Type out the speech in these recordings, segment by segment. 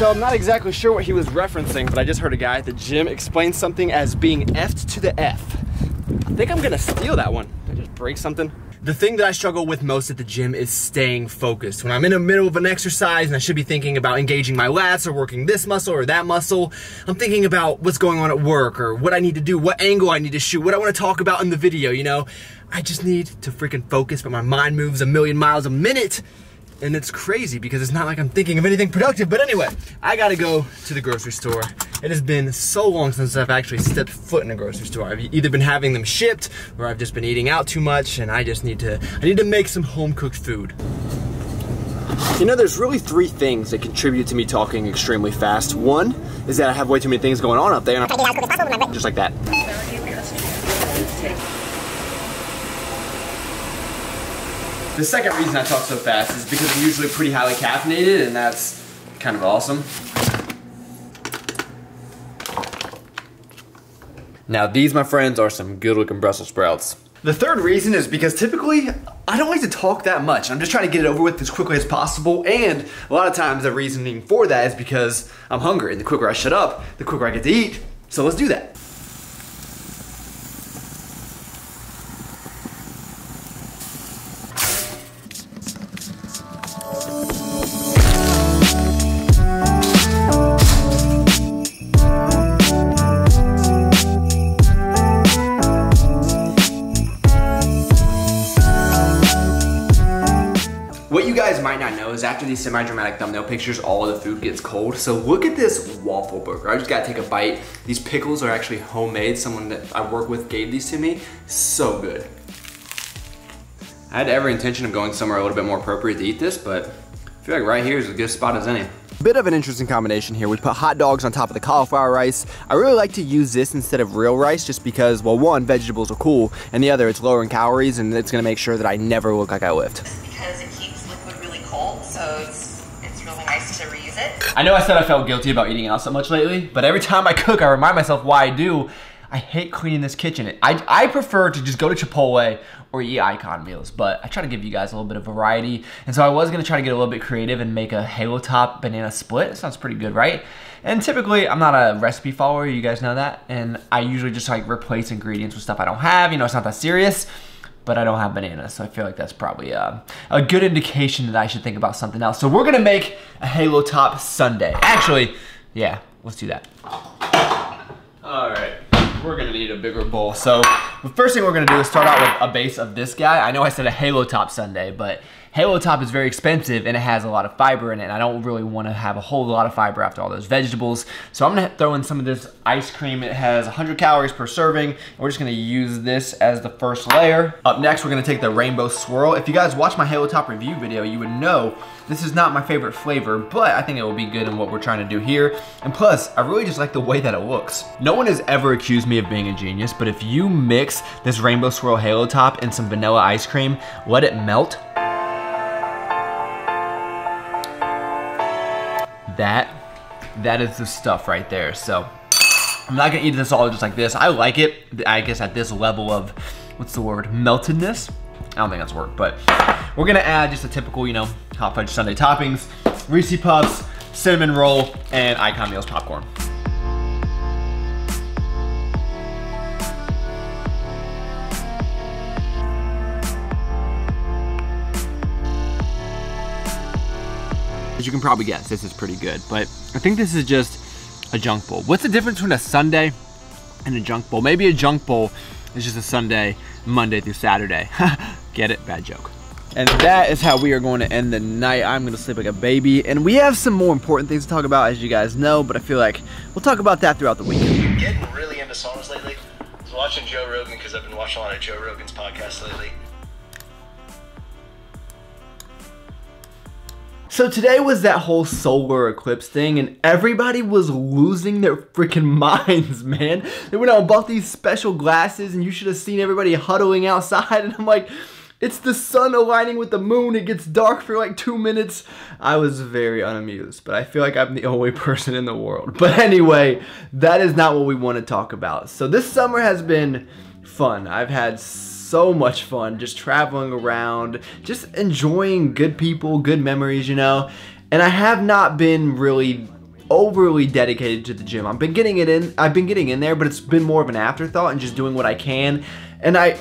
So I'm not exactly sure what he was referencing, but I just heard a guy at the gym explain something as being F'd to the F. I think I'm gonna steal that one. Did I just break something? The thing that I struggle with most at the gym is staying focused. When I'm in the middle of an exercise and I should be thinking about engaging my lats or working this muscle or that muscle, I'm thinking about what's going on at work or what I need to do, what angle I need to shoot, what I want to talk about in the video, you know? I just need to freaking focus, but my mind moves a million miles a minute. And it's crazy because it's not like I'm thinking of anything productive. But anyway, I gotta go to the grocery store. It has been so long since I've actually stepped foot in a grocery store. I've either been having them shipped or I've just been eating out too much, and I need to make some home cooked food. You know, there's really three things that contribute to me talking extremely fast. One is that I have way too many things going on up there, and I'm just like that. The second reason I talk so fast is because I'm usually pretty highly caffeinated, and that's kind of awesome. Now these, my friends, are some good looking Brussels sprouts. The third reason is because typically I don't like to talk that much. I'm just trying to get it over with as quickly as possible, and a lot of times the reasoning for that is because I'm hungry, and the quicker I shut up, the quicker I get to eat. So let's do that. What you guys might not know is after these semi-dramatic thumbnail pictures, all of the food gets cold. So look at this waffle burger. I just gotta take a bite. These pickles are actually homemade. Someone that I work with gave these to me. So good. I had every intention of going somewhere a little bit more appropriate to eat this, but I feel like right here is as good a spot as any. Bit of an interesting combination here. We put hot dogs on top of the cauliflower rice. I really like to use this instead of real rice just because, well, one, vegetables are cool, and the other, it's lower in calories, and it's gonna make sure that I never look like I lift. Because it keeps liquid really cold, so it's really nice to reuse it. I know I said I felt guilty about eating out so much lately, but every time I cook, I remind myself why I do. I hate cleaning this kitchen. I prefer to just go to Chipotle or eat Icon meals, but I try to give you guys a little bit of variety. And so I was gonna try to get a little bit creative and make a halo top banana split. It sounds pretty good, right? And typically, I'm not a recipe follower, you guys know that. And I usually just like replace ingredients with stuff I don't have. You know, it's not that serious, but I don't have bananas. So I feel like that's probably a good indication that I should think about something else. So we're gonna make a halo top sundae. Actually, yeah, let's do that. All right. We're gonna need a bigger bowl. So the first thing we're gonna do is start out with a base of this guy. I know I said a halo top sundae, but halo top is very expensive and it has a lot of fiber in it, and I don't really wanna have a whole lot of fiber after all those vegetables. So I'm gonna throw in some of this ice cream. It has 100 calories per serving. We're just gonna use this as the first layer. Up next, we're gonna take the rainbow swirl. If you guys watch my halo top review video, you would know this is not my favorite flavor, but I think it will be good in what we're trying to do here. And plus, I really just like the way that it looks. No one has ever accused me of being a genius, but if you mix this rainbow swirl halo top and some vanilla ice cream, let it melt, that is the stuff right there. So I'm not gonna eat this all just like this. I like it, I guess, at this level of, what's the word, meltedness? I don't think that's a word, but we're gonna add just a typical, you know, hot fudge sundae toppings, Reese Puffs, cinnamon roll, and Icon Meals popcorn. As you can probably guess, this is pretty good, but I think this is just a junk bowl. What's the difference between a sundae and a junk bowl? Maybe a junk bowl is just a sundae Monday through Saturday. Get it? Bad joke. And that is how we are going to end the night. I'm gonna sleep like a baby, and we have some more important things to talk about, as you guys know, but I feel like we'll talk about that throughout the week. Getting really into songs lately. I was watching Joe Rogan because I've been watching a lot of Joe Rogan's podcasts lately. So today was that whole solar eclipse thing, and everybody was losing their freaking minds, man. They went out and bought these special glasses, and you should have seen everybody huddling outside, and I'm like, it's the sun aligning with the moon. It gets dark for like 2 minutes. I was very unamused, but I feel like I'm the only person in the world. But anyway, that is not what we want to talk about. So this summer has been fun. I've had so much fun just traveling around, just enjoying good people, good memories, you know. And I have not been really overly dedicated to the gym. I've been getting in there, but it's been more of an afterthought and just doing what I can. And I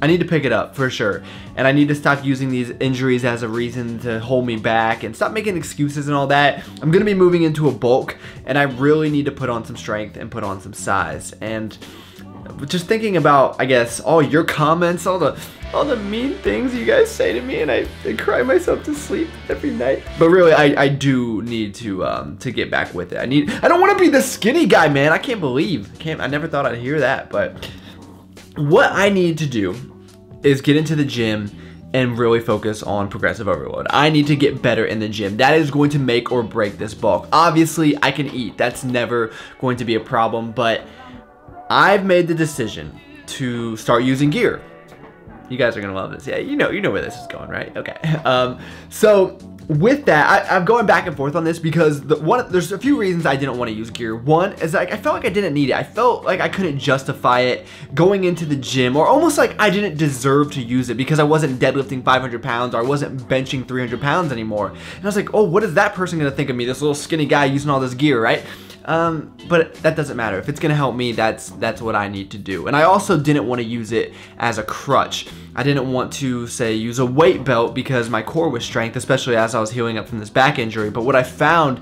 need to pick it up for sure. And I need to stop using these injuries as a reason to hold me back and stop making excuses and all that. I'm gonna be moving into a bulk, and I really need to put on some strength and put on some size. And just thinking about, I guess, all your comments, all the mean things you guys say to me, and I cry myself to sleep every night. But really, I do need to get back with it. I don't want to be the skinny guy, man. I never thought I'd hear that. But what I need to do is get into the gym and really focus on progressive overload. I need to get better in the gym. That is going to make or break this bulk. Obviously, I can eat. That's never going to be a problem, but I've made the decision to start using gear. You guys are gonna love this. Yeah, you know where this is going, right? Okay. So with that, I'm going back and forth on this because there's a few reasons I didn't want to use gear. One is like I felt like I didn't need it. I felt like I couldn't justify it going into the gym, or almost like I didn't deserve to use it because I wasn't deadlifting 500 pounds or I wasn't benching 300 pounds anymore. And I was like, oh, what is that person gonna think of me? This little skinny guy using all this gear, right? But that doesn't matter. If it's gonna help me, that's what I need to do. And I also didn't want to use it as a crutch. I didn't want to, say, use a weight belt because my core was strength, especially as I was healing up from this back injury. But what I found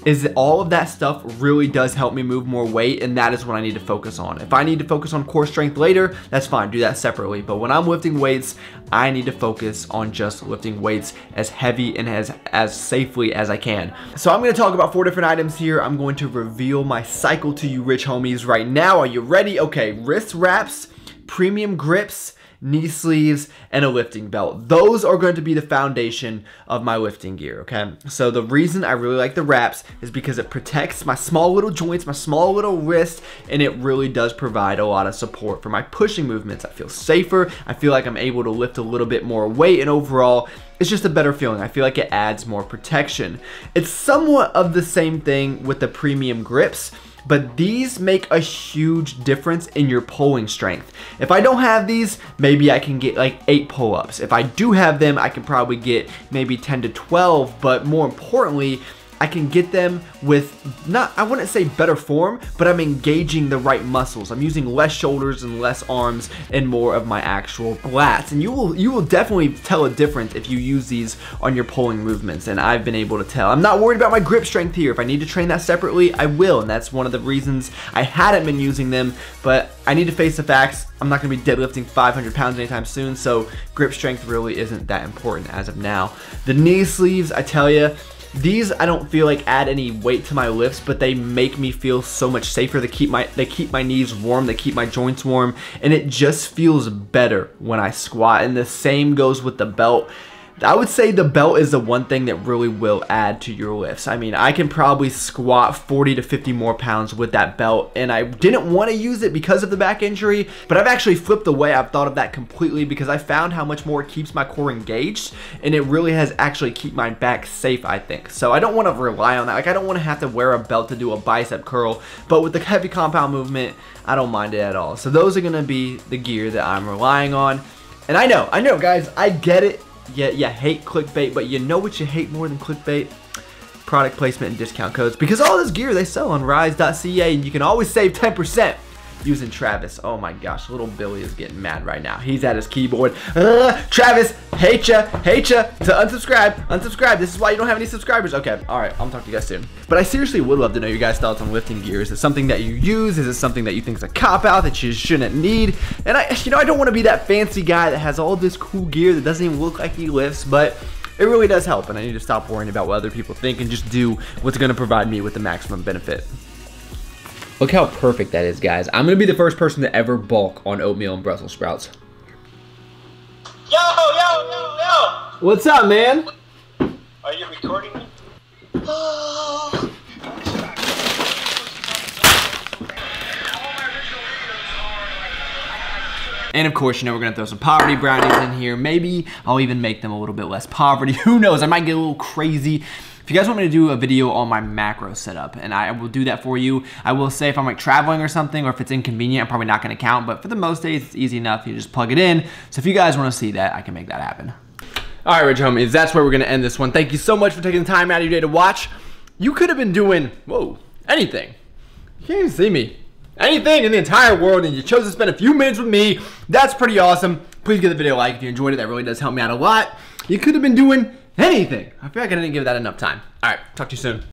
is that all of that stuff really does help me move more weight, and that is what I need to focus on. If I need to focus on core strength later, that's fine, do that separately. But when I'm lifting weights, I need to focus on just lifting weights as heavy and as safely as I can. So I'm gonna talk about 4 different items here. I'm going to reveal my cycle to you rich homies right now. Are you ready? Okay, wrist wraps, premium grips, knee sleeves, and a lifting belt. Those are going to be the foundation of my lifting gear, okay? So the reason I really like the wraps is because it protects my small little joints, my small little wrist, and it really does provide a lot of support for my pushing movements. I feel safer. I feel like I'm able to lift a little bit more weight, and overall, it's just a better feeling. I feel like it adds more protection. It's somewhat of the same thing with the premium grips, but these make a huge difference in your pulling strength. If I don't have these, maybe I can get like 8 pull-ups. If I do have them, I can probably get maybe 10 to 12, but more importantly, I can get them with I wouldn't say better form, but I'm engaging the right muscles. I'm using less shoulders and less arms and more of my actual lats. And you will definitely tell a difference if you use these on your pulling movements, and I've been able to tell. I'm not worried about my grip strength here. If I need to train that separately, I will, and that's one of the reasons I hadn't been using them, but I need to face the facts. I'm not gonna be deadlifting 500 pounds anytime soon, so grip strength really isn't that important as of now. The knee sleeves, I tell you, these I don't feel like add any weight to my lifts, but they make me feel so much safer. They keep my knees warm, they keep my joints warm, and it just feels better when I squat. And the same goes with the belt. I would say the belt is the one thing that really will add to your lifts. I mean, I can probably squat 40 to 50 more pounds with that belt, and I didn't want to use it because of the back injury, but I've actually flipped away. I've thought of that completely because I found how much more it keeps my core engaged, and it really has actually kept my back safe, I think. So I don't want to rely on that. Like, I don't want to have to wear a belt to do a bicep curl, but with the heavy compound movement, I don't mind it at all. So those are going to be the gear that I'm relying on. And I know, guys, I get it. Yeah, you hate clickbait, but you know what you hate more than clickbait? Product placement and discount codes. Because all this gear they sell on rise.ca, and you can always save 10% using Travis. Oh my gosh, little Billy is getting mad right now. He's at his keyboard. Travis, hate ya. To unsubscribe. This is why you don't have any subscribers. Okay, all right, I'll talk to you guys soon. But I seriously would love to know your guys' thoughts on lifting gear. Is it something that you use? Is it something that you think is a cop-out that you shouldn't need? And I don't want to be that fancy guy that has all this cool gear that doesn't even look like he lifts, but it really does help, and I need to stop worrying about what other people think and just do what's gonna provide me with the maximum benefit. Look how perfect that is, guys. I'm gonna be the first person to ever bulk on oatmeal and Brussels sprouts. Yo! What's up, man? Are you recording me? And of course, you know, we're gonna throw some poverty brownies in here. Maybe I'll even make them a little bit less poverty. Who knows? I might get a little crazy. If you guys want me to do a video on my macro setup, and I will do that for you. I will say if I'm like traveling or something, or if it's inconvenient, I'm probably not gonna count, but for the most days, it's easy enough. You just plug it in. So if you guys wanna see that, I can make that happen. All right, Rich homies, that's where we're gonna end this one. Thank you so much for taking the time out of your day to watch. You could have been doing, whoa, anything. You can't even see me. Anything in the entire world, and you chose to spend a few minutes with me. That's pretty awesome. Please give the video a like if you enjoyed it. That really does help me out a lot. You could have been doing anything. I feel like I didn't give that enough time. All right, talk to you soon.